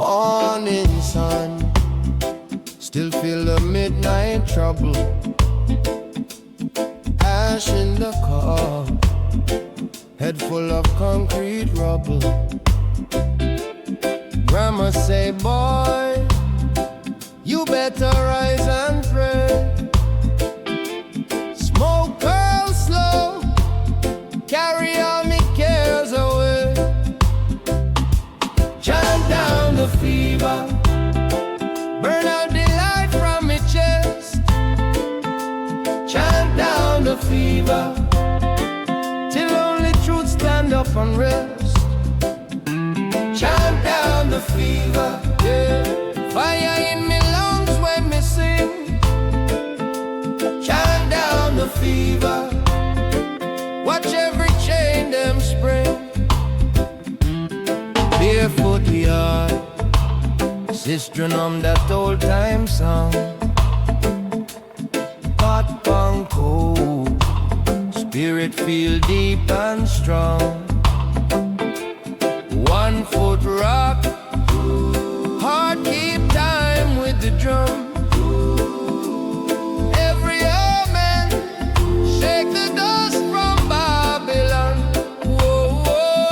morning sun, still feel the midnight trouble. Ash in the car, head full of concrete rubble. Grandma say, boy, you better rise and pray. Smoke curl slow, carry all me cares away. Chant down the fever, burn out the light from me chest. Chant down the fever, till only truth stand up and rest. Chant down the fever, yeah. Fire in me lungs when me sing. Chant down the fever, watch every chain them spring. Barefoot we are, sister hum that old time song. Hot and cold, spirit feel deep and strong. 1 foot rock, heart keep time with the drum. Every amen, shake the dust from Babylon. Whoa, whoa,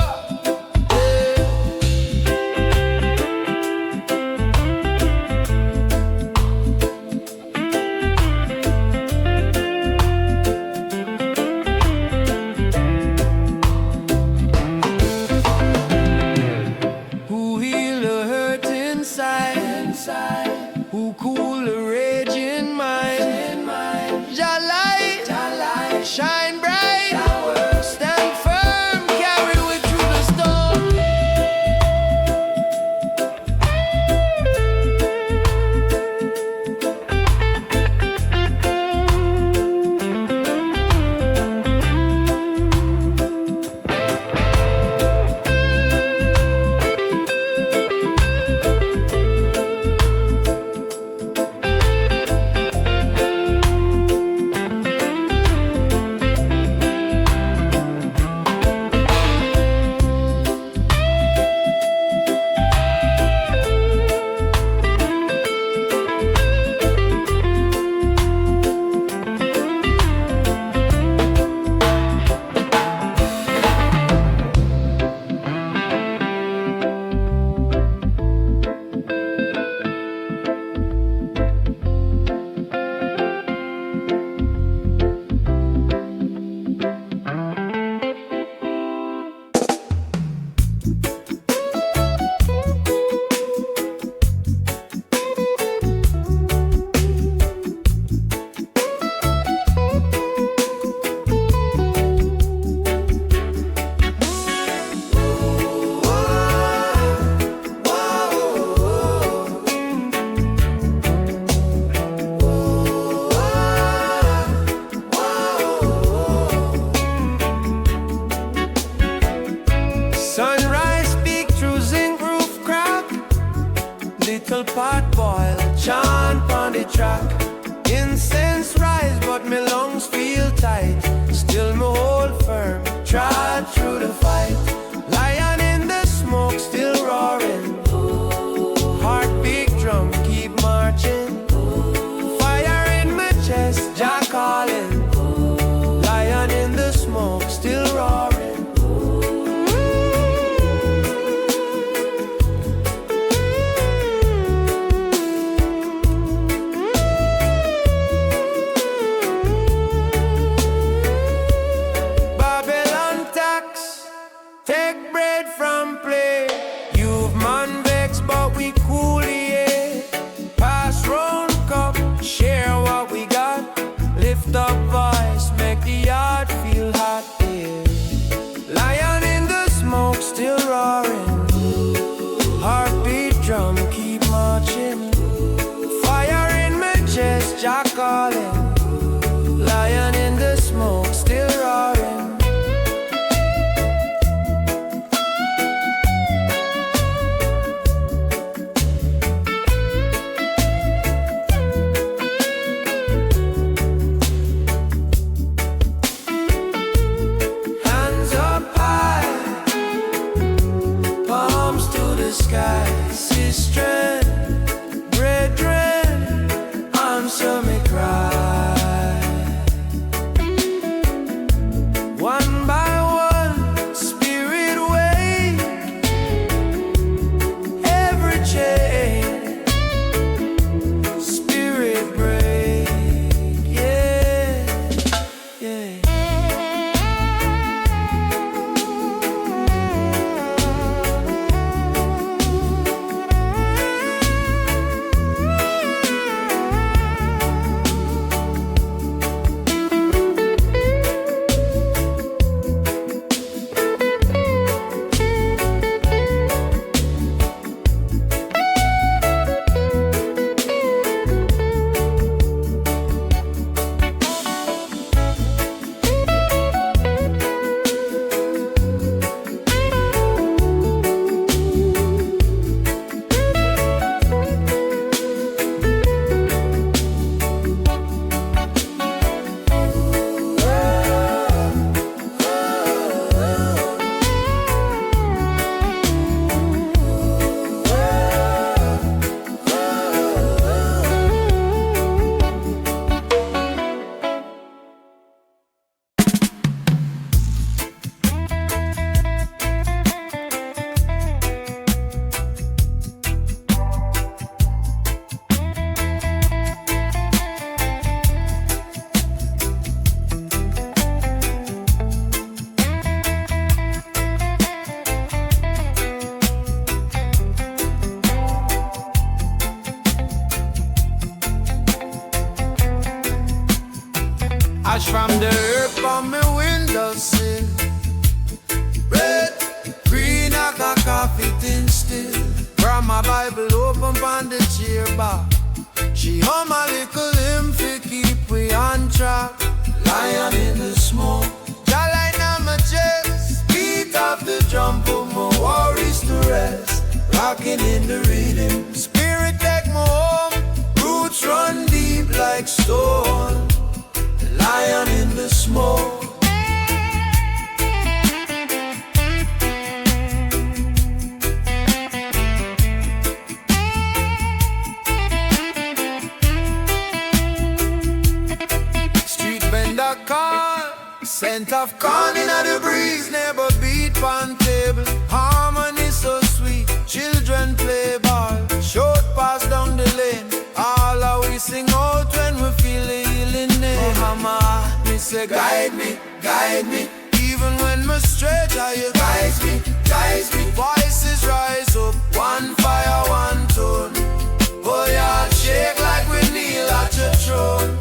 who cool the raging mind. Jah light, shine bright, stand firm, carry we through the storm. Sunrise peek through zinc roof crack. Little pot boil, chant on the track. Incense rise, but me lungs feel tight. Still me hold firm, trod through the fight. Lion in the smoke, still roaring. Heartbeat drum, keep marching. Fire in my chest, Jah calling. Lion in the smoke, still roaring. Take bread from play. You've man vexed, but we cool the air. Pass round cup, share what we got. Lift up voice, make the yard feel hot. Yeah. Lion in the smoke, still roaring. Heartbeat drum, keep marching. Fire in my chest, Jah calling. Lion in the smoke, still roaring. the skies is strength, brethren, answer me cry. One by one, spirit wake, every chain, spirit break, yeah, yeah. Ash from the earth on my windowsill, red, green, I got coffee tin still. From my Bible open on the chair bar, she hum a little hymn to keep we on track. Lion in the smoke, Jah light on my chest, beat of the drum put my worries to rest. Rocking in the rhythm, spirit take me home, roots run deep like stone. Lion in the smoke. Street vendor call, scent of corn in the breeze, neighbor beat pan table, harmony so sweet, children play ball, short pass down the lane, all our we sing out when we feel the healing name. Oh mama, me say guide me, even when me stretch, you guides me. Voices rise up, one fire, one tone. Oh yeah, shake like we kneel at your throne.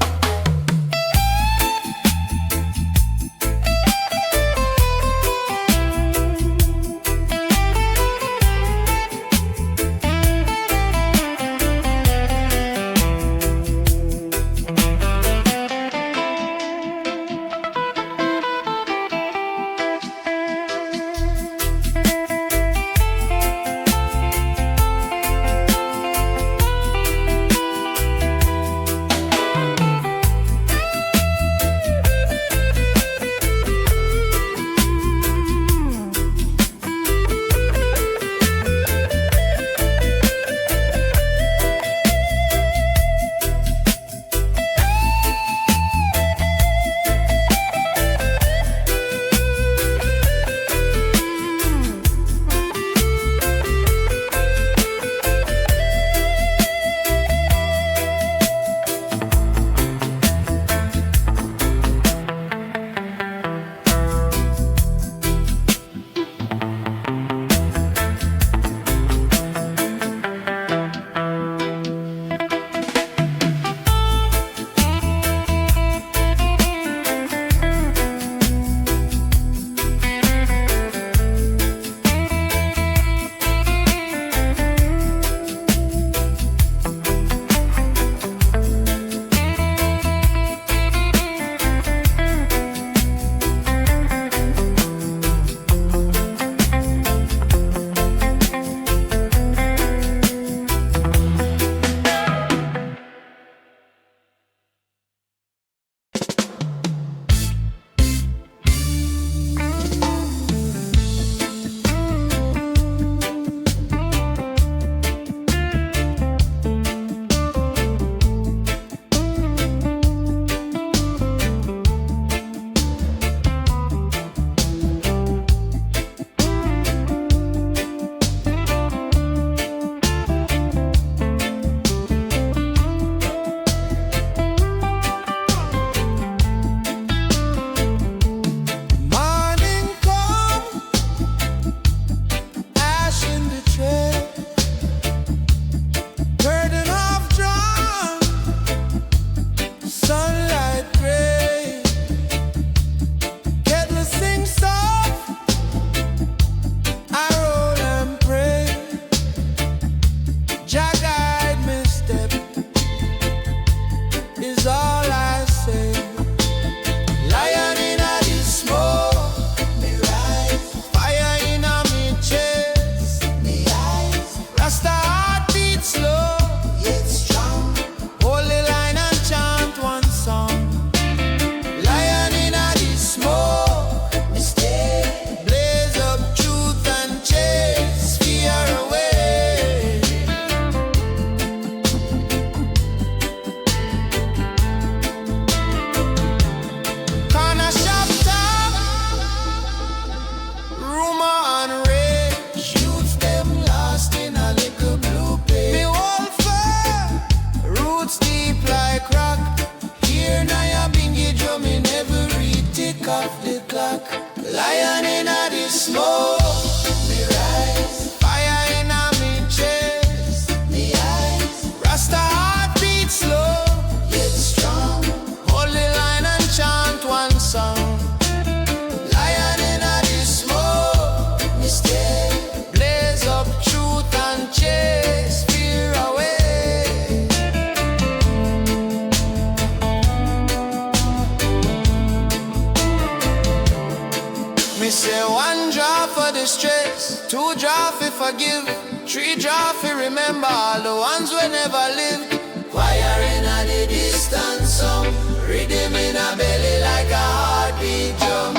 forgive. Tree Jah fi remember all the ones we never lived. Choir in the distance song, rhythm in a belly like a heartbeat drum.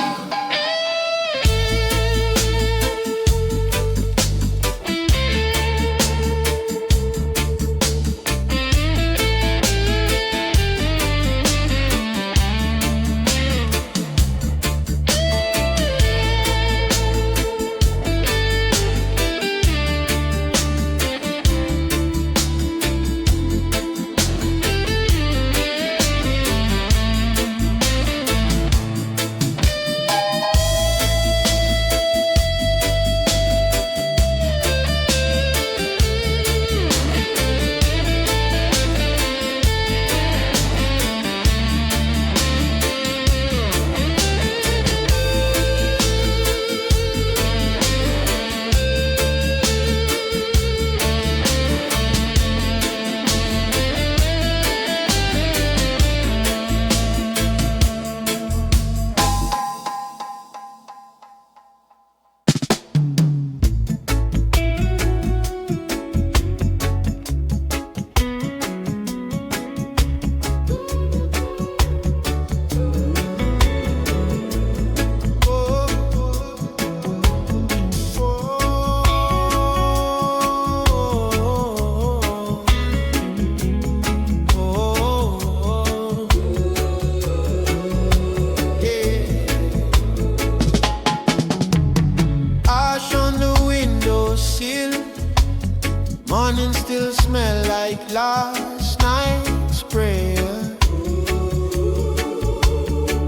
Morning still smell like last night's prayer.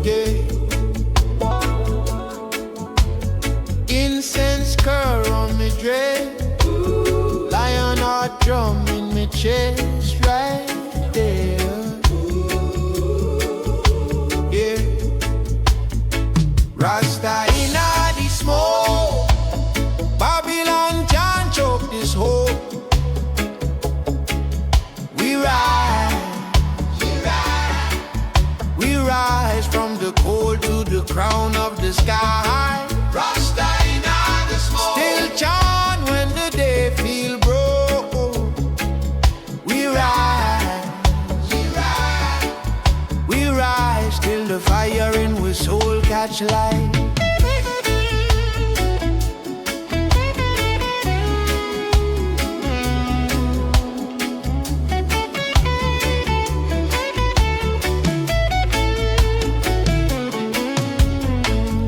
Yeah. Incense curl on me dread, lion heart drum in me chest right there. Yeah. Rasta in the smoke, Babylon can't choke this hope. We rise from the cold to the crown of the sky. Rasta in the smoke, still chant when the day feel broke. We rise, we rise till the fire in we soul catch light.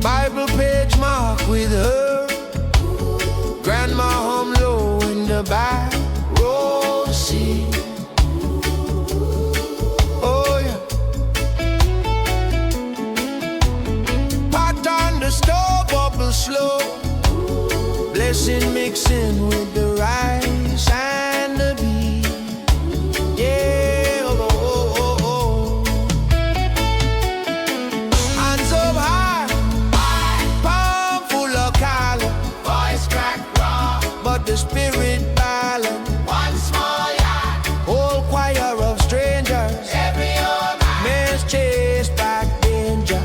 Bible page mark with her, grandma home low in the back row seat. Oh yeah. Pot on the stove, bubble slow, blessing mixing with the rice and the beef. Yeah, oh, oh, oh, oh. Hands up high, palm full of color, voice crack raw, but the spirit balance. One small yard, whole choir of strangers, every old man's chased back danger.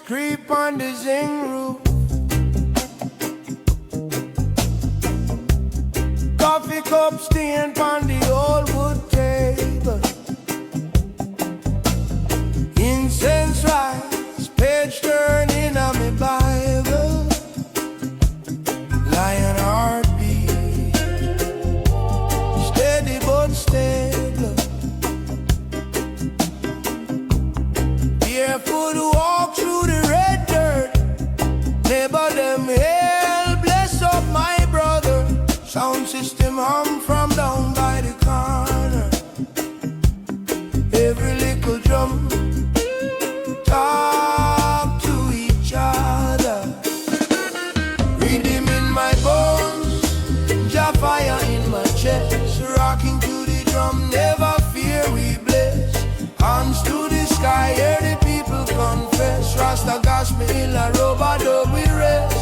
creep on the zinc roof. Coffee cup stand on the old wood table. Incense rise, page turning on my Bible. Lion heartbeat, steady but stable. Barefoot walk through the red dirt. Neighbor them hell, bless up my brother. Sound system hum from down by the corner. Every little drum talk to each other. Rhythm in my bones, Jah fire in my chest. Rocking to the drum, never fear we bless. Hands to the sky, hear the people confess. Rasta gospel in a rubber dub we rest.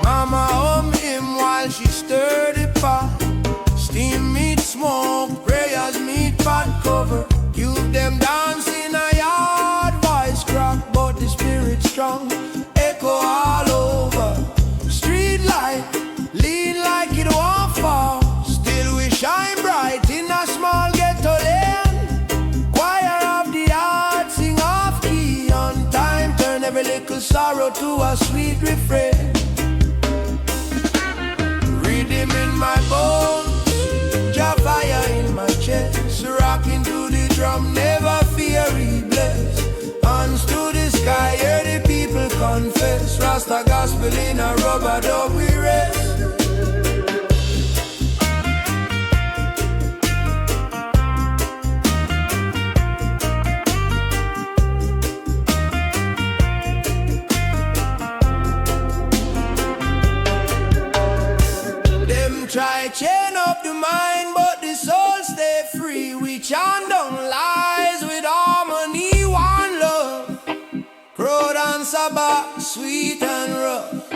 Mama hum him while she stir the pot. Steam meet smoke, prayers meet pot cover. Youth them dance in a yard, voice crack, but the spirit strong. Echo all over. Street light, lean like it won't fall. Still we shine bright in a small ghetto lane. Choir of the heart, sing off key on time. Turn every little sorrow to a sweet refrain. Rhythm in my bones, Jah fire in my chest. Rocking to the drum, never fear we bless. Hands to the sky, hear the people confess. Rasta gospel in a rubber dub we rest. Try chain up the mind, but the soul stay free. We chant down lies with harmony, one love. Crowd and sabbath, sweet and rough.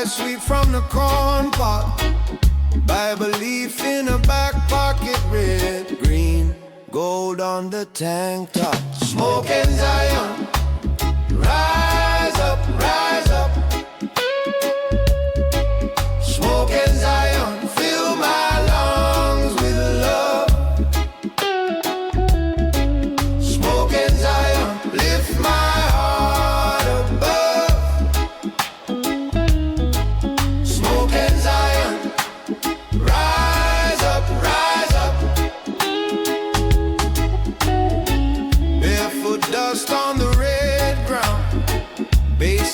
Sweet from the corn pot. Bible leaf in a back pocket, red, green, gold on the tank top. Smoking Zion, rise up, rise up. Smoking Zion, fill my lungs with love. Smoking Zion, lift my heart above. Smoking Zion, rise up, rise up. Barefoot dust on the red ground.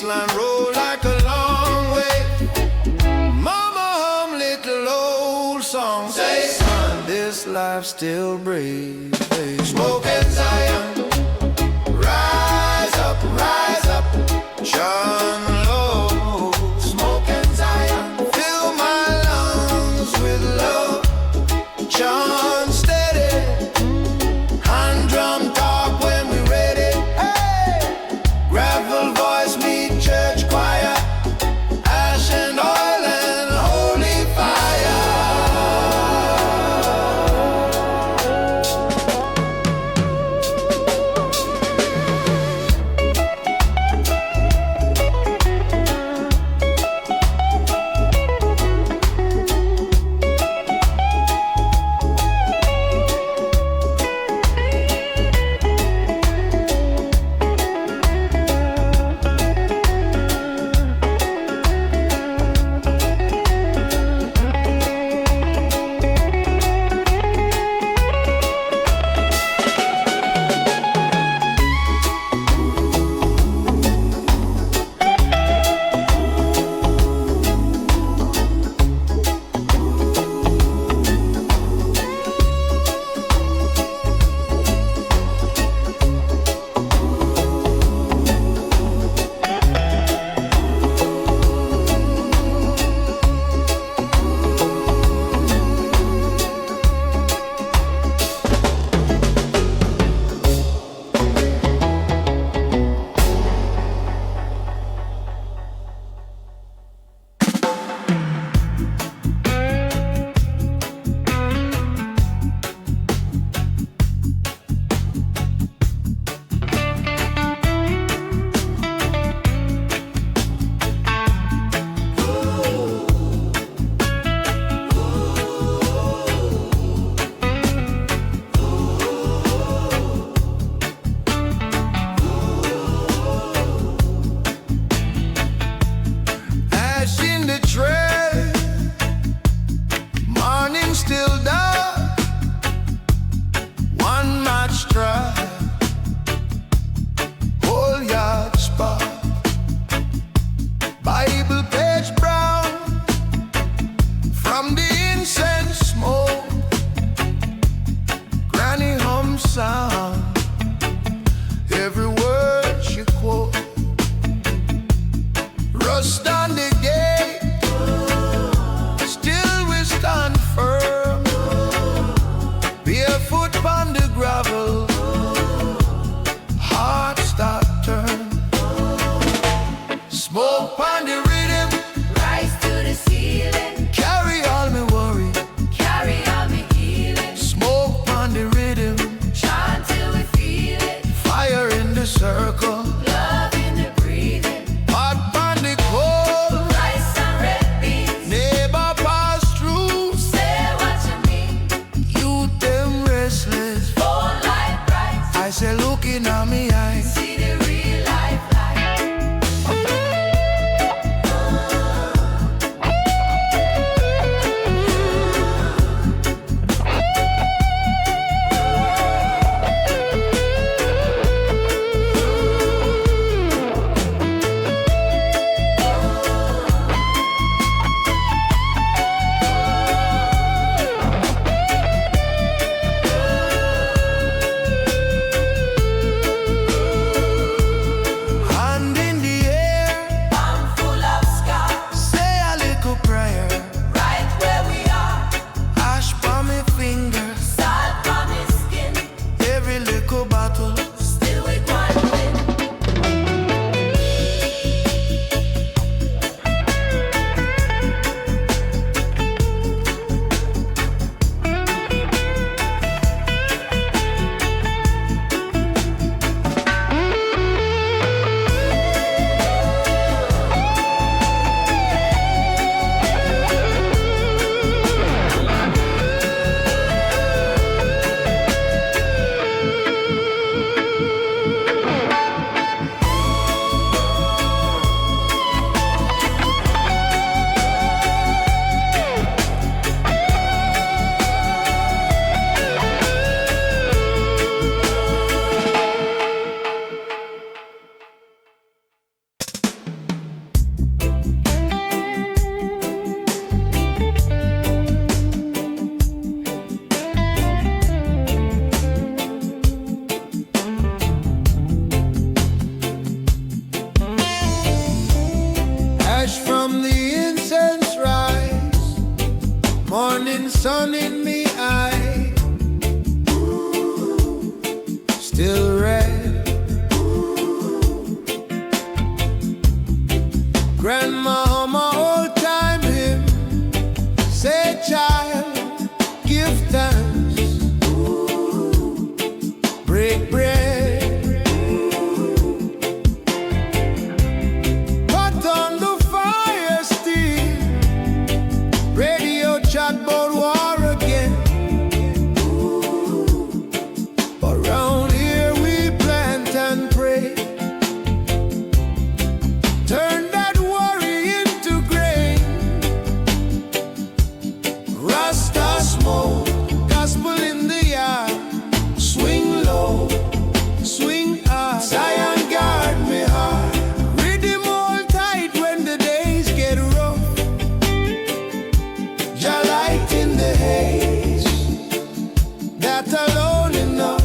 bassline roll like a long way. Mama hum little old song, say son, this life still breathes. Smoking Zion, rise up, John low. Smoking Zion, fill my lungs with love. Chant steady, hand drum talk when we ready. Hey, gravel voice meet church choir, ash and oil and holy fire. Phone line that alone enough.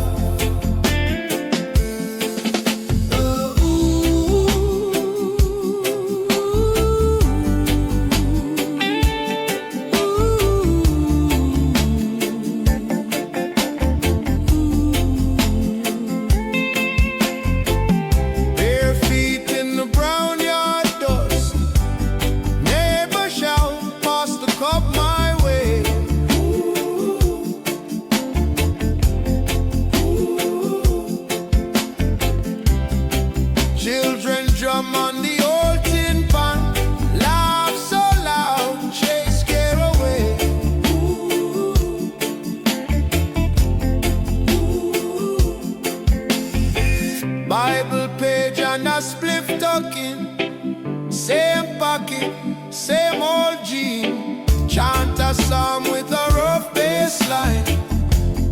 Drum on the old tin pan, laugh so loud, chase scare away. Bible page and a spliff tucking, same pocket, same old jean. Chant a psalm with a rough bass line,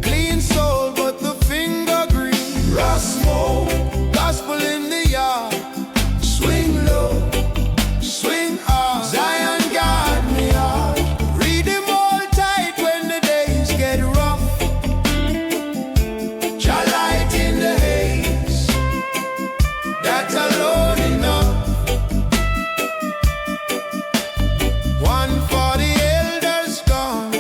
clean soul but the finger green. Rasmo, gospel in the yard. Swing low, swing hard. Zion got me hard. Read him all tight when the days get rough. Jah light in the haze, that's alone enough. One for the elders gone,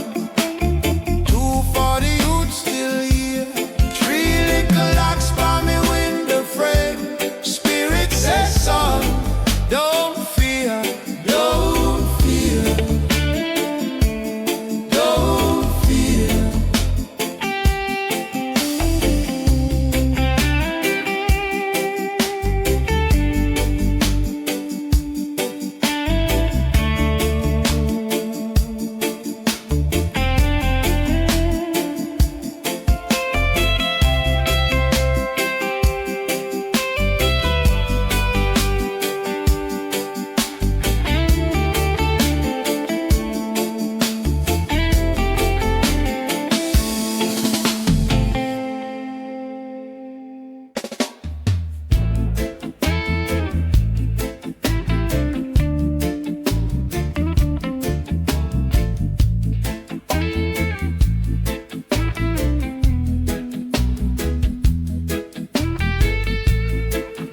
two for the youth still here. Three little locks by me window frame. Spirit says son, don't fear, don't fear, don't fear.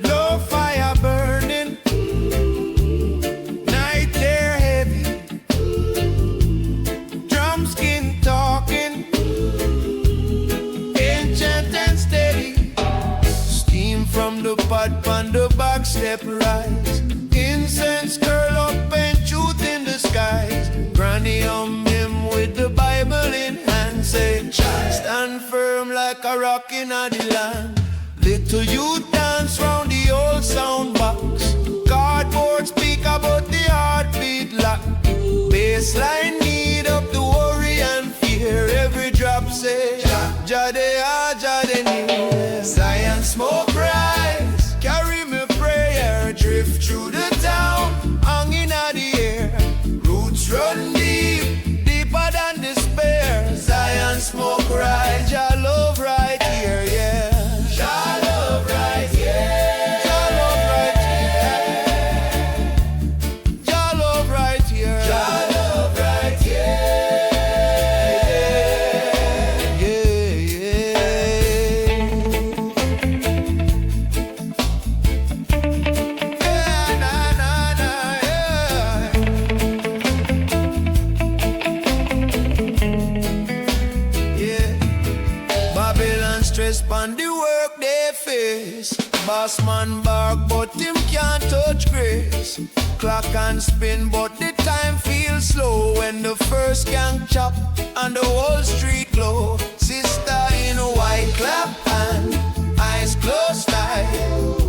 Low fire burning, night air heavy, drum skin talking, ancient and steady. Steam from the pot on the back step rise. Incense curl up and truth in the skies. Granny him with the Bible in hand, say, stand firm like a rock in the land. Little youth dance round the old sound box. Cardboard speak about the heartbeat lock. Bassline need up the worry and fear. Every drop say, Jah they are, Jah they near. Zion smoke rise, carry me prayer. Drift through the town, hung in the air. Roots run deep, deeper than despair. Zion smoke rise, Jah love right here, yeah. Jah love right here. Jah love right here. Jah love right here. Jah love right here. Yeah, yeah. Na na na, yeah. Yeah. Babylon stress pon the work they face. Boss man bark but him can't touch grace. Clock and spin but the time feels slow. When the first gang chop and the whole street glow. Sister in a white clap and eyes closed tight.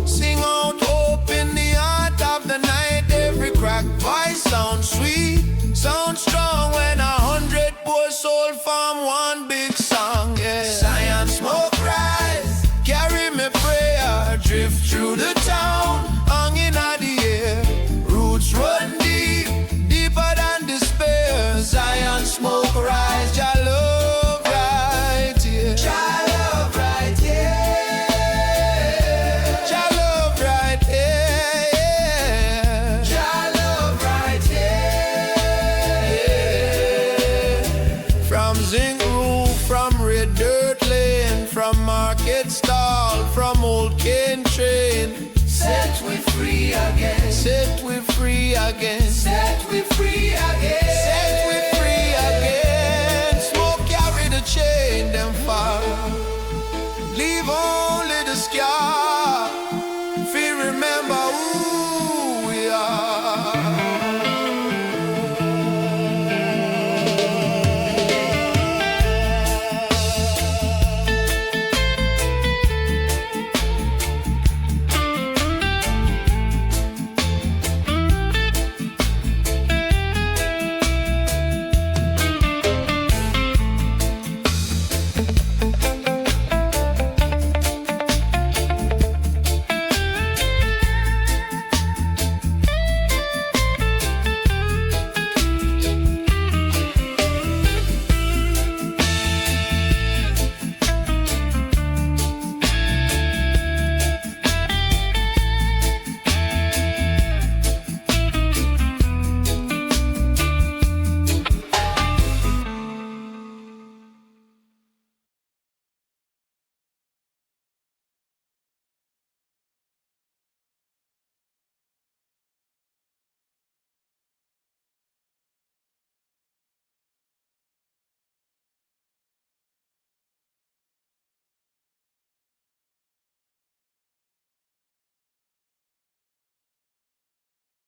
Sing out hope in the heart of the night. Every crack voice sounds sweet, sounds strong. When 100 poor soul form one big song, yeah. Zion smoke rise, carry me prayer. Drift through the town, hung in the air. Roots run deep, deeper than despair. Zion smoke rise, Jah love right here. Jah love right here. Jah love right here, yeah. Jah love right here, yeah. From zinc roof, from red dirt get stalled from old cane train. Set we free again. Set we free again. Set we free again. Set we free again. Smoke carry the chain them far. Leave only the scar.